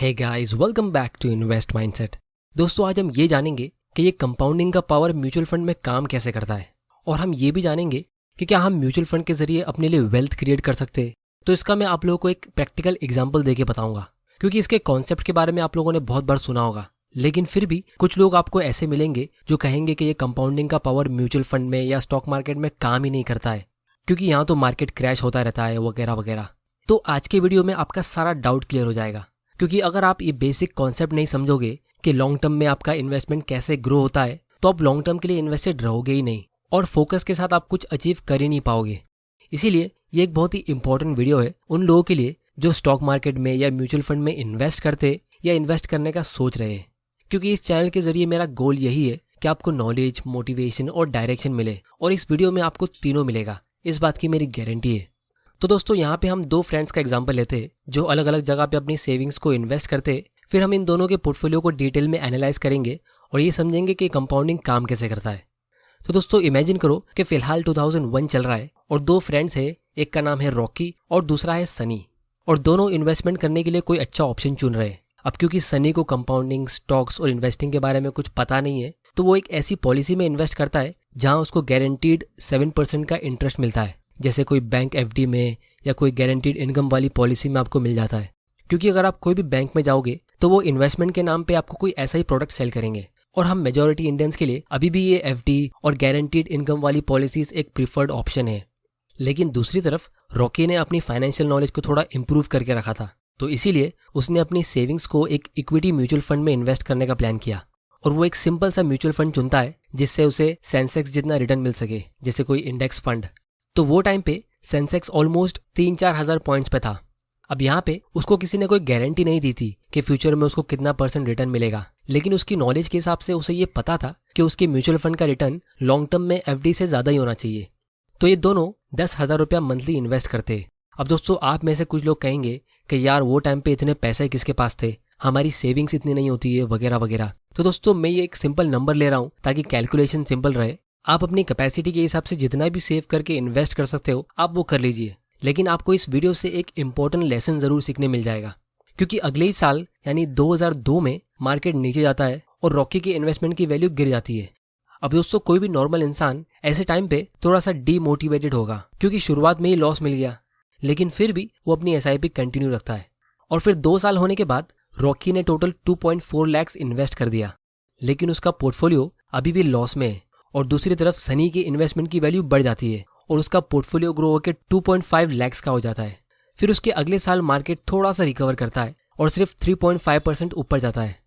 Hey guys, welcome back to Invest Mindset. दोस्तों, आज हम ये जानेंगे कि ये कंपाउंडिंग का पावर म्यूचुअल फंड में काम कैसे करता है, और हम ये भी जानेंगे कि क्या हम म्यूचुअल फंड के जरिए अपने लिए वेल्थ क्रिएट कर सकते हैं। तो इसका मैं आप लोगों को एक प्रैक्टिकल एग्जांपल देके बताऊंगा, क्योंकि इसके कॉन्सेप्ट के बारे में आप लोगों ने बहुत बार सुना होगा, लेकिन फिर भी कुछ लोग आपको ऐसे मिलेंगे जो कहेंगे कि ये कंपाउंडिंग का पावर म्यूचुअल फंड में या स्टॉक मार्केट में काम ही नहीं करता है, क्योंकि यहाँ तो मार्केट क्रैश होता रहता है वगैरह वगैरह। तो आज के वीडियो में आपका सारा डाउट क्लियर हो जाएगा, क्योंकि अगर आप ये बेसिक कॉन्सेप्ट नहीं समझोगे कि लॉन्ग टर्म में आपका इन्वेस्टमेंट कैसे ग्रो होता है, तो आप लॉन्ग टर्म के लिए इन्वेस्टेड रहोगे ही नहीं और फोकस के साथ आप कुछ अचीव कर ही नहीं पाओगे। इसीलिए ये एक बहुत ही इंपॉर्टेंट वीडियो है उन लोगों के लिए जो स्टॉक मार्केट में या म्यूचुअल फंड में इन्वेस्ट करते या इन्वेस्ट करने का सोच रहे हैं, क्योंकि इस चैनल के जरिए मेरा गोल यही है कि आपको नॉलेज, मोटिवेशन और डायरेक्शन मिले, और इस वीडियो में आपको तीनों मिलेगा, इस बात की मेरी गारंटी है। तो दोस्तों, यहाँ पे हम दो फ्रेंड्स का एग्जांपल लेते हैं जो अलग अलग जगह पे अपनी सेविंग्स को इन्वेस्ट करते। फिर हम इन दोनों के पोर्टफोलियो को डिटेल में एनालाइज करेंगे और ये समझेंगे कि कंपाउंडिंग काम कैसे करता है। तो दोस्तों, इमेजिन करो कि फिलहाल 2001 चल रहा है और दो फ्रेंड्स है, एक का नाम है रॉकी और दूसरा है सनी, और दोनों इन्वेस्टमेंट करने के लिए कोई अच्छा ऑप्शन चुन रहे हैं। अब क्योंकि सनी को कंपाउंडिंग, स्टॉक्स और इन्वेस्टिंग के बारे में कुछ पता नहीं है, तो वो एक ऐसी पॉलिसी में इन्वेस्ट करता है जहां उसको गारंटीड 7% का इंटरेस्ट मिलता है, जैसे कोई बैंक एफडी में या कोई गारंटीड इनकम वाली पॉलिसी में आपको मिल जाता है। क्योंकि अगर आप कोई भी बैंक में जाओगे तो वो इन्वेस्टमेंट के नाम पे आपको कोई ऐसा ही प्रोडक्ट सेल करेंगे, और हम मेजॉरिटी इंडियंस के लिए अभी भी ये एफडी और गारंटीड इनकम वाली पॉलिसीज एक प्रीफर्ड ऑप्शन है। लेकिन दूसरी तरफ रॉकी ने अपनी फाइनेंशियल नॉलेज को थोड़ा इंप्रूव करके रखा था, तो इसीलिए उसने अपनी सेविंग्स को एक इक्विटी म्यूचुअल फंड में इन्वेस्ट करने का प्लान किया, और वो एक सिंपल सा म्यूचुअल फंड चुनता है जिससे उसे सेंसेक्स जितना रिटर्न मिल सके, जैसे कोई इंडेक्स फंड। तो वो टाइम पे सेंसेक्स ऑलमोस्ट 3-4 हज़ार पॉइंट्स पे था। अब यहाँ पे उसको किसी ने कोई गारंटी नहीं दी थी कि फ्यूचर में उसको कितना % रिटर्न मिलेगा, लेकिन उसकी नॉलेज के हिसाब से उसे ये पता था कि उसके म्यूचुअल फंड का रिटर्न लॉन्ग टर्म में एफडी से ज़्यादा ही होना चाहिए। तो ये दोनों 10,000 रुपया मंथली इन्वेस्ट करते। अब दोस्तों, आप में से कुछ लोग कहेंगे कि यार वो टाइम पे इतने पैसे किसके पास थे, हमारी सेविंग्स इतनी नहीं होती है वगैरह वगैरह। तो दोस्तों, मैं ये एक सिंपल नंबर ले रहा हूँ ताकि कैलकुलेशन सिंपल रहे। आप अपनी कैपेसिटी के हिसाब से जितना भी सेव करके इन्वेस्ट कर सकते हो आप वो कर लीजिए, लेकिन आपको इस वीडियो से एक इंपॉर्टेंट लेसन जरूर सीखने मिल जाएगा, क्योंकि अगले ही साल यानी 2002 में मार्केट नीचे जाता है और रॉकी के इन्वेस्टमेंट की वैल्यू गिर जाती है। अब दोस्तों, कोई भी नॉर्मल इंसान ऐसे टाइम पे थोड़ा सा डीमोटिवेटेड होगा, क्योंकि शुरुआत में ही लॉस मिल गया, लेकिन फिर भी वो अपनी एसआईपी कंटिन्यू रखता है। और फिर 2 साल होने के बाद रॉकी ने टोटल 2.4 लाख इन्वेस्ट कर दिया, लेकिन उसका पोर्टफोलियो अभी भी लॉस में है। और दूसरी तरफ सनी की इन्वेस्टमेंट की वैल्यू बढ़ जाती है और उसका पोर्टफोलियो ग्रो होकर 2.5 लाख का हो जाता है। फिर उसके अगले साल मार्केट थोड़ा सा रिकवर करता है और सिर्फ 3.5% ऊपर जाता है,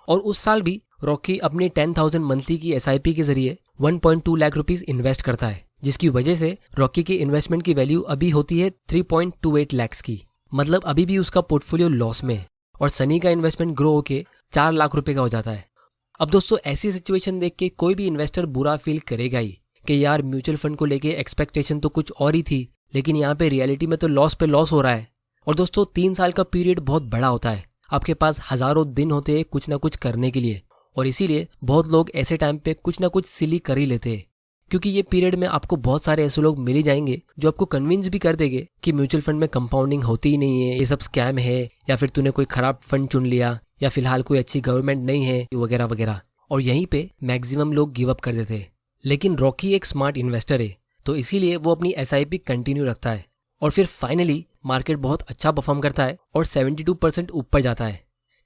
और उस साल भी रॉकी अपनी 10,000 मंथली की एसआईपी के जरिए 1.2 लाख रुपीस इन्वेस्ट करता है, जिसकी वजह से रॉकी की इन्वेस्टमेंट की वैल्यू अभी होती है 3.28 लाख की। मतलब अभी भी उसका पोर्टफोलियो लॉस में है और सनी का इन्वेस्टमेंट ग्रो होकर 4 लाख रुपए का हो जाता है। अब दोस्तों, ऐसी सिचुएशन देख के कोई भी इन्वेस्टर बुरा फील करेगा ही कि यार म्यूचुअल फंड को लेके एक्सपेक्टेशन तो कुछ और ही थी, लेकिन यहाँ पे रियलिटी में तो लॉस पे लॉस हो रहा है। और दोस्तों, 3 साल का पीरियड बहुत बड़ा होता है, आपके पास हजारों दिन होते हैं कुछ ना कुछ करने के लिए, और इसीलिए बहुत लोग ऐसे टाइम पे कुछ ना कुछ सिली कर ही लेते हैं, क्योंकि ये पीरियड में आपको बहुत सारे ऐसे लोग मिल ही जाएंगे जो आपको कन्विंस भी कर देंगे कि म्यूचुअल फंड में कंपाउंडिंग होती ही नहीं है, ये सब स्कैम है, या फिर तूने कोई खराब फंड चुन लिया, या फिलहाल कोई अच्छी गवर्नमेंट नहीं है वगैरह वगैरह। और यहीं पे मैक्सिमम लोग गिव अप कर देते हैं। लेकिन रॉकी एक स्मार्ट इन्वेस्टर है, तो इसीलिए वो अपनी एसआईपी कंटिन्यू रखता है, और फिर फाइनली मार्केट बहुत अच्छा परफॉर्म करता है और 72% ऊपर जाता है,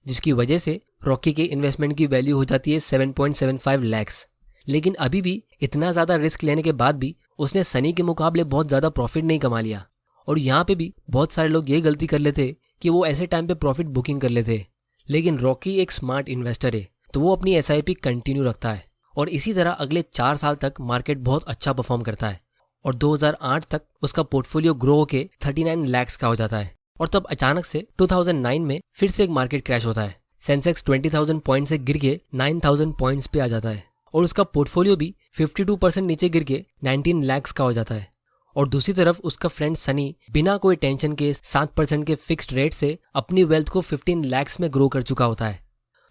जिसकी वजह से रॉकी के इन्वेस्टमेंट की वैल्यू हो जाती है 7.75 लाख। लेकिन अभी भी इतना ज़्यादा रिस्क लेने के बाद भी उसने सनी के मुकाबले बहुत ज़्यादा प्रॉफिट नहीं कमा लिया। और यहाँ पे भी बहुत सारे लोग ये गलती कर लेते कि वो ऐसे टाइम पे प्रॉफिट बुकिंग कर लेते, लेकिन रॉकी एक स्मार्ट इन्वेस्टर है, तो वो अपनी एसआईपी कंटिन्यू रखता है, और इसी तरह अगले 4 साल तक मार्केट बहुत अच्छा परफॉर्म करता है, और 2008 तक उसका पोर्टफोलियो ग्रो होकर 39 लाख का हो जाता है। और तब अचानक से 2009 में फिर से एक मार्केट क्रैश होता है, सेंसेक्स 20,000 पॉइंट से गिर के 9,000 पॉइंट्स पे आ जाता है, और उसका पोर्टफोलियो भी 52% नीचे गिर के 19 लाख का हो जाता है। और दूसरी तरफ उसका फ्रेंड सनी बिना कोई टेंशन के 7% के फिक्स्ड रेट से अपनी वेल्थ को 15 लाख में ग्रो कर चुका होता है।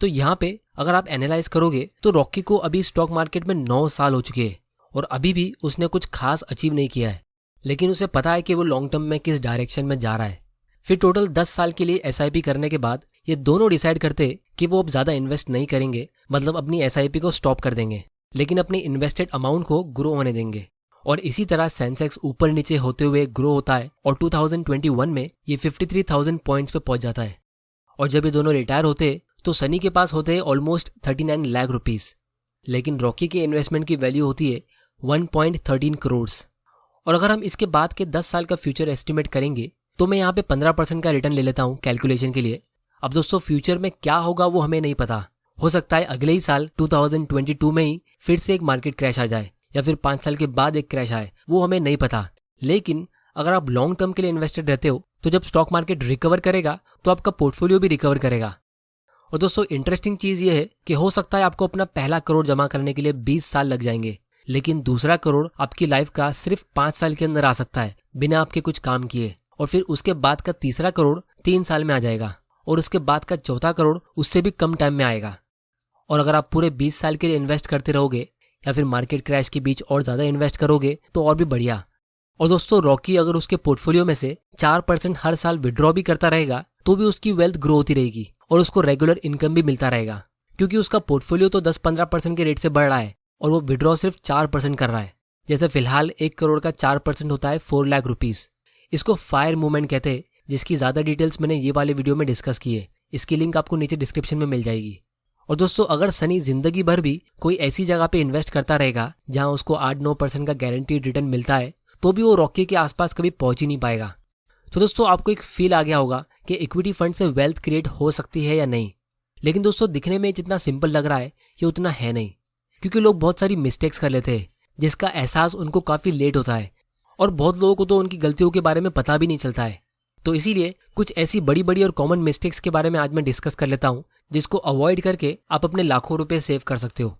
तो यहाँ पे अगर आप एनालाइज करोगे तो रॉकी को अभी स्टॉक मार्केट में 9 साल हो चुके हैं और अभी भी उसने कुछ खास अचीव नहीं किया है, लेकिन उसे पता है कि वो लॉन्ग टर्म में किस डायरेक्शन में जा रहा है। फिर टोटल 10 साल के लिए एसआईपी करने के बाद ये दोनों डिसाइड करते कि वो अब ज़्यादा इन्वेस्ट नहीं करेंगे, मतलब अपनी एसआईपी को स्टॉप कर देंगे, लेकिन अपनी इन्वेस्टेड अमाउंट को ग्रो होने देंगे। और इसी तरह सेंसेक्स ऊपर नीचे होते हुए ग्रो होता है और 2021 में ये 53,000 पॉइंट्स पे पहुंच जाता है। और जब ये दोनों रिटायर होते तो सनी के पास होते हैं ऑलमोस्ट 39 लाख रुपीस, लेकिन रॉकी के इन्वेस्टमेंट की वैल्यू होती है 1.13 करोड़। और अगर हम इसके बाद के 10 साल का फ्यूचर एस्टिमेट करेंगे तो मैं यहाँ पे 15% का रिटर्न ले लेता हूँ कैलकुलेशन के लिए। अब दोस्तों फ्यूचर में क्या होगा वो हमें नहीं पता, हो सकता है अगले ही साल 2022 में ही फिर से एक मार्केट क्रैश आ जाए या फिर 5 साल के बाद एक क्रैश आए, वो हमें नहीं पता। लेकिन अगर आप लॉन्ग टर्म के लिए इन्वेस्टेड रहते हो तो जब स्टॉक मार्केट रिकवर करेगा तो आपका पोर्टफोलियो भी रिकवर करेगा। और दोस्तों इंटरेस्टिंग चीज़ ये है कि हो सकता है आपको अपना पहला करोड़ जमा करने के लिए 20 साल लग जाएंगे, लेकिन दूसरा करोड़ आपकी लाइफ का सिर्फ 5 साल के अंदर आ सकता है बिना आपके कुछ काम किए। और फिर उसके बाद का तीसरा करोड़ 3 साल में आ जाएगा और उसके बाद का चौथा करोड़ उससे भी कम टाइम में आएगा। और अगर आप पूरे 20 साल के लिए इन्वेस्ट करते रहोगे या फिर मार्केट क्रैश के बीच और ज़्यादा इन्वेस्ट करोगे तो और भी बढ़िया। और दोस्तों रॉकी अगर उसके पोर्टफोलियो में से 4% हर साल विड्रॉ भी करता रहेगा तो भी उसकी वेल्थ ग्रो होती रहेगी और उसको रेगुलर इनकम भी मिलता रहेगा, क्योंकि उसका पोर्टफोलियो तो 10-15% के रेट से बढ़ रहा है और वो विड्रॉ सिर्फ 4% कर रहा है। जैसे फिलहाल 1 करोड़ का 4% होता है 4 लाख रुपीस। इसको फायर मूवमेंट कहते हैं, जिसकी ज़्यादा डिटेल्स मैंने ये वाले वीडियो में डिस्कस की है, इसकी लिंक आपको नीचे डिस्क्रिप्शन में मिल जाएगी। और दोस्तों अगर सनी जिंदगी भर भी कोई ऐसी जगह पे इन्वेस्ट करता रहेगा जहां उसको 8-9% का गारंटीड रिटर्न मिलता है तो भी वो रॉकी के आसपास कभी पहुंच ही नहीं पाएगा। तो दोस्तों आपको एक फील आ गया होगा कि इक्विटी फंड से वेल्थ क्रिएट हो सकती है या नहीं। लेकिन दोस्तों दिखने में जितना सिंपल लग रहा है ये उतना है नहीं, क्योंकि लोग बहुत सारी मिस्टेक्स कर लेते हैं जिसका एहसास उनको काफ़ी लेट होता है और बहुत लोगों को तो उनकी गलतियों के बारे में पता भी नहीं चलता है। तो इसीलिए कुछ ऐसी बड़ी बड़ी और कॉमन मिस्टेक्स के बारे में आज मैं डिस्कस कर लेता हूँ जिसको अवॉइड करके आप अपने लाखों रुपए सेव कर सकते हो।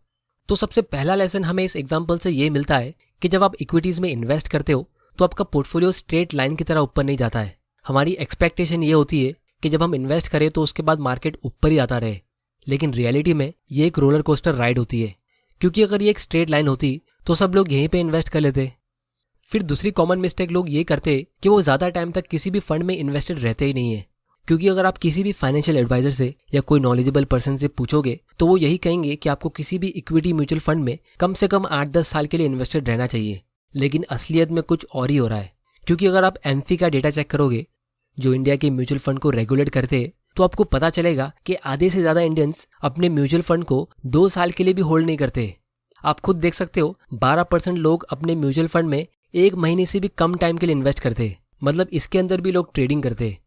तो सबसे पहला लेसन हमें इस एग्जाम्पल से ये मिलता है कि जब आप इक्विटीज़ में इन्वेस्ट करते हो तो आपका पोर्टफोलियो स्ट्रेट लाइन की तरह ऊपर नहीं जाता है। हमारी एक्सपेक्टेशन ये होती है कि जब हम इन्वेस्ट करें तो उसके बाद मार्केट ऊपर ही आता रहे, लेकिन रियलिटी में ये एक रोलर कोस्टर राइड होती है, क्योंकि अगर ये एक स्ट्रेट लाइन होती तो सब लोग यहीं पे इन्वेस्ट कर लेते। फिर दूसरी कॉमन मिस्टेक लोग ये करते कि वो ज़्यादा टाइम तक किसी भी फंड में इन्वेस्टेड रहते ही नहीं है, क्योंकि अगर आप किसी भी फाइनेंशियल एडवाइजर से या कोई नॉलेजेबल पर्सन से पूछोगे तो वो यही कहेंगे कि आपको किसी भी इक्विटी म्यूचुअल फंड में कम से कम 8-10 साल के लिए इन्वेस्टेड रहना चाहिए। लेकिन असलियत में कुछ और ही हो रहा है, क्योंकि अगर आप एमफी का डेटा चेक करोगे जो इंडिया के म्यूचुअल फंड को रेगुलेट करते हैं तो आपको पता चलेगा कि आधे से ज़्यादा इंडियंस अपने म्यूचुअल फंड को 2 साल के लिए भी होल्ड नहीं करते। आप खुद देख सकते हो 12% लोग अपने म्यूचुअल फंड में 1 महीने से भी कम टाइम के लिए इन्वेस्ट करते, मतलब इसके अंदर भी लोग ट्रेडिंग करते।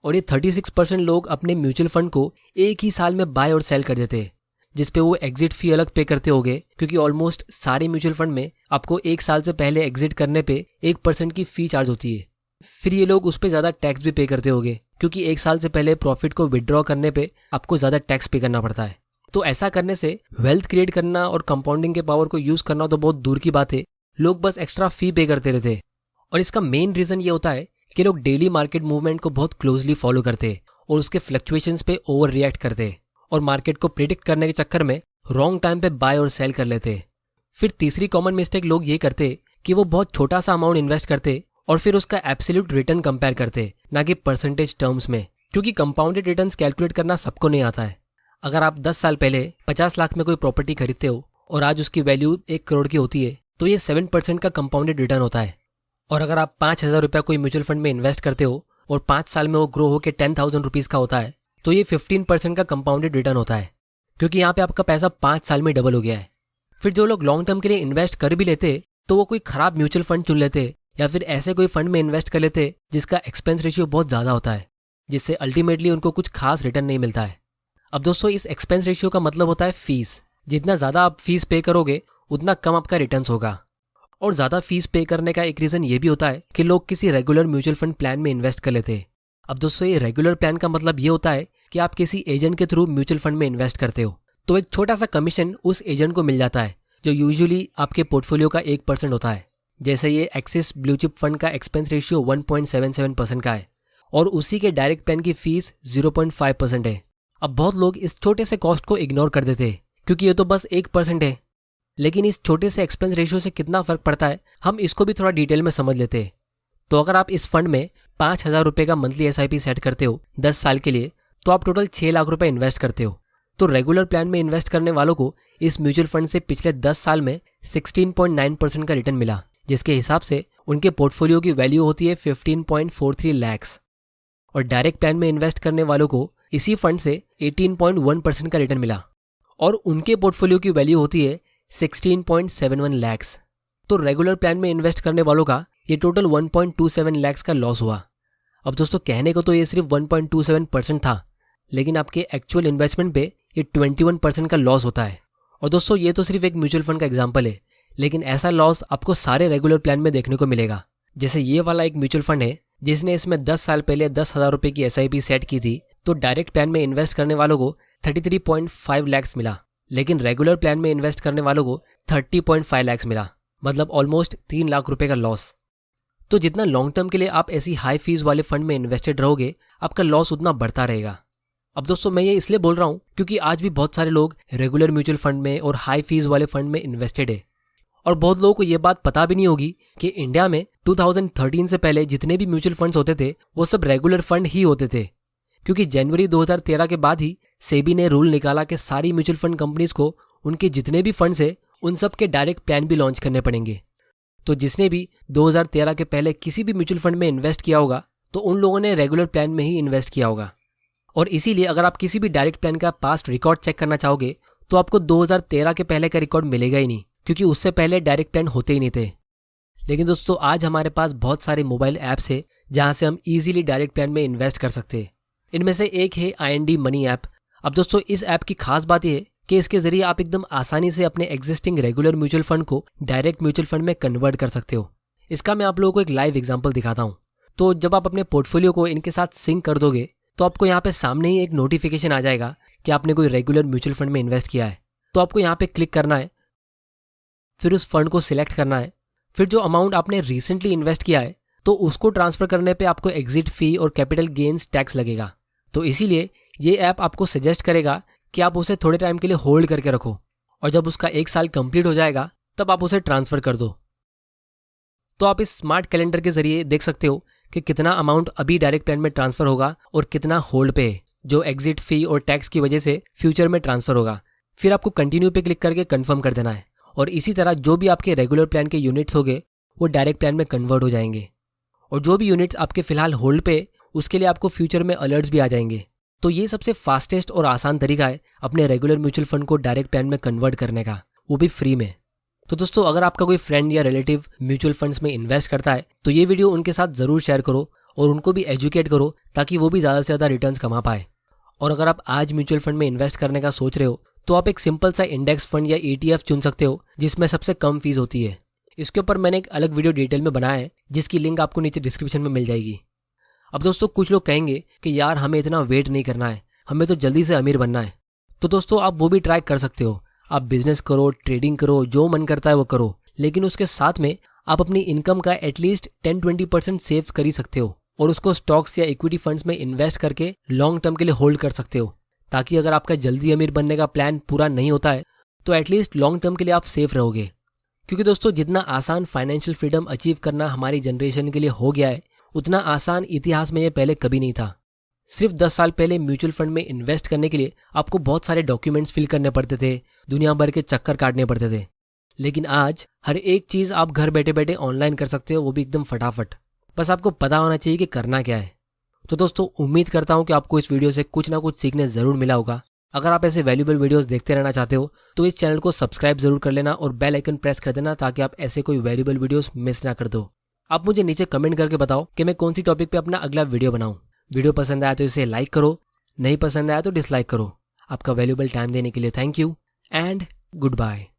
और ये 36% लोग अपने म्यूचुअल फंड को एक ही साल में बाय और सेल कर देते, जिसपे वो एग्जिट फी अलग पे करते होंगे, क्योंकि ऑलमोस्ट सारे म्यूचुअल फंड में आपको 1 साल से पहले एग्जिट करने पे 1% की फी चार्ज होती है। फिर ये लोग उस पर ज़्यादा टैक्स भी पे करते होंगे, क्योंकि 1 साल से पहले प्रॉफिट को विड्रॉ करने पे आपको ज़्यादा टैक्स पे करना पड़ता है। तो ऐसा करने से वेल्थ क्रिएट करना और कंपाउंडिंग के पावर को यूज़ करना तो बहुत दूर की बात है, लोग बस एक्स्ट्रा फी पे करते रहते। और इसका मेन रीज़न ये होता है कि लोग डेली मार्केट मूवमेंट को बहुत क्लोजली फॉलो करते और उसके फ्लक्चुएशंस पे ओवर रिएक्ट करते और मार्केट को प्रिडिक्ट करने के चक्कर में रॉन्ग टाइम पे बाय और सेल कर लेते। फिर तीसरी कॉमन मिस्टेक लोग ये करते कि वो बहुत छोटा सा अमाउंट इन्वेस्ट करते और फिर उसका एब्सोल्यूट रिटर्न कंपेयर करते, ना कि परसेंटेज टर्म्स में, क्योंकि कंपाउंडेड रिटर्न्स कैलकुलेट करना सबको नहीं आता है। अगर आप 10 साल पहले 50 लाख में कोई प्रॉपर्टी खरीदते हो और आज उसकी वैल्यू 1 करोड़ की होती है तो ये 7% का कंपाउंडेड रिटर्न होता है। और अगर आप 5,000 रुपया कोई म्यूचुअल फंड में इन्वेस्ट करते हो और 5 साल में वो ग्रो होकर 10,000 रुपीज़ का होता है तो ये 15% का कंपाउंडेड रिटर्न होता है, क्योंकि यहाँ पे आपका पैसा 5 साल में डबल हो गया है। फिर जो लोग लॉन्ग टर्म के लिए इन्वेस्ट कर भी लेते तो वो कोई खराब म्यूचुअल फंड चुन लेते या फिर ऐसे कोई फंड में इन्वेस्ट कर लेते जिसका एक्सपेंस रेशियो बहुत ज़्यादा होता है, जिससे अल्टीमेटली उनको कुछ खास रिटर्न नहीं मिलता है। अब दोस्तों इस एक्सपेंस रेशियो का मतलब होता है फीस। जितना ज़्यादा आप फीस पे करोगे उतना कम आपका रिटर्न्स होगा। और ज़्यादा फीस पे करने का एक रीज़न ये भी होता है कि लोग किसी रेगुलर म्यूचुअल फंड प्लान में इन्वेस्ट कर लेते हैं। अब दोस्तों ये रेगुलर प्लान का मतलब ये होता है कि आप किसी एजेंट के थ्रू म्यूचुअल फंड में इन्वेस्ट करते हो तो एक छोटा सा कमीशन उस एजेंट को मिल जाता है, जो यूजुअली आपके पोर्टफोलियो का 1% होता है। जैसे ये एक्सिस ब्लू चिप फंड का एक्सपेंस रेशियो 1.77% का है और उसी के डायरेक्ट प्लान की फीस 0.5% है। अब बहुत लोग इस छोटे से कॉस्ट को इग्नोर कर देते हैं क्योंकि ये तो बस 1% है, लेकिन इस छोटे से एक्सपेंस रेशियो से कितना फ़र्क पड़ता है हम इसको भी थोड़ा डिटेल में समझ लेते हैं। तो अगर आप इस फंड में 5,000 रुपये का मंथली SIP सेट करते हो 10 साल के लिए तो आप टोटल 6 लाख रुपए इन्वेस्ट करते हो। तो रेगुलर प्लान में इन्वेस्ट करने वालों को इस म्यूचुअल फंड से पिछले 10 साल में 16.9% का रिटर्न मिला, जिसके हिसाब से उनके पोर्टफोलियो की वैल्यू होती है 15.43 लैक्स। और डायरेक्ट प्लान में इन्वेस्ट करने वालों को इसी फंड से 18.1% का रिटर्न मिला और उनके पोर्टफोलियो की वैल्यू होती है 16.71 लैक्स। तो रेगुलर प्लान में इन्वेस्ट करने वालों का ये टोटल 1.27 लैक्स का लॉस हुआ। अब दोस्तों कहने को तो ये सिर्फ 1.27% था, लेकिन आपके एक्चुअल इन्वेस्टमेंट पे ये 21% का लॉस होता है। और दोस्तों ये तो सिर्फ एक म्यूचुअल फंड का एग्जांपल है, लेकिन ऐसा लॉस आपको सारे रेगुलर प्लान में देखने को मिलेगा। जैसे ये वाला एक म्यूचुअल फंड है जिसने इसमें 10 साल पहले 10,000 रुपये की SIP सेट की थी, तो डायरेक्ट प्लान में इन्वेस्ट करने वालों को 33.5 लैक्स मिला, लेकिन रेगुलर प्लान में इन्वेस्ट करने वालों को 30.5 लैक्स मिला, मतलब ऑलमोस्ट 3 लाख रुपए का लॉस। तो जितना लॉन्ग टर्म के लिए आप ऐसी हाई फीस वाले फंड में इन्वेस्टेड रहोगे, आपका लॉस उतना बढ़ता रहेगा। अब दोस्तों मैं ये इसलिए बोल रहा हूँ क्योंकि आज भी बहुत सारे लोग रेगुलर म्यूचुअल फंड में और हाई फीस वाले फंड में इन्वेस्टेड है, और बहुत लोगों को ये बात पता भी नहीं होगी कि इंडिया में 2013 से पहले जितने भी म्यूचुअल फंड्स होते थे वो सब रेगुलर फंड ही होते थे, क्योंकि जनवरी 2013 के बाद ही सेबी ने रूल निकाला कि सारी म्यूचुअल फंड कंपनीज को उनके जितने भी फंड्स है उन सब के डायरेक्ट प्लान भी लॉन्च करने पड़ेंगे। तो जिसने भी 2013 के पहले किसी भी म्यूचुअल फंड में इन्वेस्ट किया होगा तो उन लोगों ने रेगुलर प्लान में ही इन्वेस्ट किया होगा। और इसीलिए अगर आप किसी भी डायरेक्ट प्लान का पास्ट रिकॉर्ड चेक करना चाहोगे तो आपको 2013 के पहले का रिकॉर्ड मिलेगा ही नहीं, क्योंकि उससे पहले डायरेक्ट प्लान होते ही नहीं थे। लेकिन दोस्तों आज हमारे पास बहुत सारे मोबाइल ऐप्स है जहां से हम इजीली डायरेक्ट प्लान में इन्वेस्ट कर सकते हैं। इनमें से एक है IND मनी ऐप। अब दोस्तों इस ऐप की खास बात यह है कि इसके जरिए आप एकदम आसानी से अपने एग्जिस्टिंग रेगुलर म्यूचुअल फंड को डायरेक्ट म्यूचुअल फंड में कन्वर्ट कर सकते हो। इसका मैं आप लोगों को एक लाइव एग्जांपल दिखाता हूँ। तो जब आप अपने पोर्टफोलियो को इनके साथ सिंक कर दोगे तो आपको यहाँ पे सामने ही एक नोटिफिकेशन आ जाएगा कि आपने कोई रेगुलर म्यूचुअल फंड में इन्वेस्ट किया है। तो आपको यहाँ पे क्लिक करना है, फिर उस फंड को सिलेक्ट करना है, फिर जो अमाउंट आपने रिसेंटली इन्वेस्ट किया है तो उसको ट्रांसफर करने पे आपको एग्जिट फी और कैपिटल गेन्स टैक्स लगेगा। तो इसीलिए ये ऐप आपको सजेस्ट करेगा कि आप उसे थोड़े टाइम के लिए होल्ड करके रखो, और जब उसका 1 साल कंप्लीट हो जाएगा तब आप उसे ट्रांसफर कर दो। तो आप इस स्मार्ट कैलेंडर के जरिए देख सकते हो कि कितना अमाउंट अभी डायरेक्ट प्लान में ट्रांसफर होगा और कितना होल्ड पे है, जो एग्जिट फी और टैक्स की वजह से फ्यूचर में ट्रांसफर होगा। फिर आपको कंटिन्यू पे क्लिक करके कंफर्म कर देना है, और इसी तरह जो भी आपके रेगुलर प्लान के यूनिट्स होंगे वो डायरेक्ट प्लान में कन्वर्ट हो जाएंगे, और जो भी यूनिट्स आपके फिलहाल होल्ड पे उसके लिए आपको फ्यूचर में अलर्ट्स भी आ जाएंगे। तो ये सबसे फास्टेस्ट और आसान तरीका है अपने रेगुलर म्यूचुअल फंड को डायरेक्ट प्लान में कन्वर्ट करने का, वो भी फ्री में। तो दोस्तों अगर आपका कोई फ्रेंड या रिलेटिव म्यूचुअल फंड्स में इन्वेस्ट करता है तो ये वीडियो उनके साथ ज़रूर शेयर करो और उनको भी एजुकेट करो, ताकि वो भी ज़्यादा से ज़्यादा रिटर्न्स कमा पाए। और अगर आप आज म्यूचुअल फंड में इन्वेस्ट करने का सोच रहे हो तो आप एक सिंपल सा इंडेक्स फंड या ETF चुन सकते हो जिसमें सबसे कम फीस होती है। इसके ऊपर मैंने एक अलग वीडियो डिटेल में बनाया है जिसकी लिंक आपको नीचे डिस्क्रिप्शन में मिल जाएगी। अब दोस्तों कुछ लोग कहेंगे कि यार हमें इतना वेट नहीं करना है, हमें तो जल्दी से अमीर बनना है। तो दोस्तों आप वो भी ट्राई कर सकते हो, आप बिजनेस करो, ट्रेडिंग करो, जो मन करता है वो करो, लेकिन उसके साथ में आप अपनी इनकम का एटलीस्ट 10-20% सेव कर ही सकते हो और उसको स्टॉक्स या इक्विटी फंड्स में इन्वेस्ट करके लॉन्ग टर्म के लिए होल्ड कर सकते हो, ताकि अगर आपका जल्दी अमीर बनने का प्लान पूरा नहीं होता है तो एटलीस्ट लॉन्ग टर्म के लिए आप सेफ रहोगे। क्योंकि दोस्तों जितना आसान फाइनेंशियल फ्रीडम अचीव करना हमारी जनरेशन के लिए हो गया है, उतना आसान इतिहास में ये पहले कभी नहीं था। सिर्फ 10 साल पहले म्यूचुअल फंड में इन्वेस्ट करने के लिए आपको बहुत सारे डॉक्यूमेंट्स फिल करने पड़ते थे, दुनिया भर के चक्कर काटने पड़ते थे, लेकिन आज हर एक चीज़ आप घर बैठे बैठे ऑनलाइन कर सकते हो, वो भी एकदम फटाफट। बस आपको पता होना चाहिए कि करना क्या है। तो दोस्तों उम्मीद करता हूँ कि आपको इस वीडियो से कुछ ना कुछ सीखने ज़रूर मिला होगा। अगर आप ऐसे वैल्यूएबल वीडियोस देखते रहना चाहते हो तो इस चैनल को सब्सक्राइब जरूर कर लेना और बेल आइकन प्रेस कर देना, ताकि आप ऐसे कोई वैल्यूएबल वीडियोस मिस ना कर दो। आप मुझे नीचे कमेंट करके बताओ कि मैं कौन सी टॉपिक पे अपना अगला वीडियो बनाऊं। वीडियो पसंद आया तो इसे लाइक करो, नहीं पसंद आया तो डिसलाइक करो। आपका वैल्यूएबल टाइम देने के लिए thank you and good bye.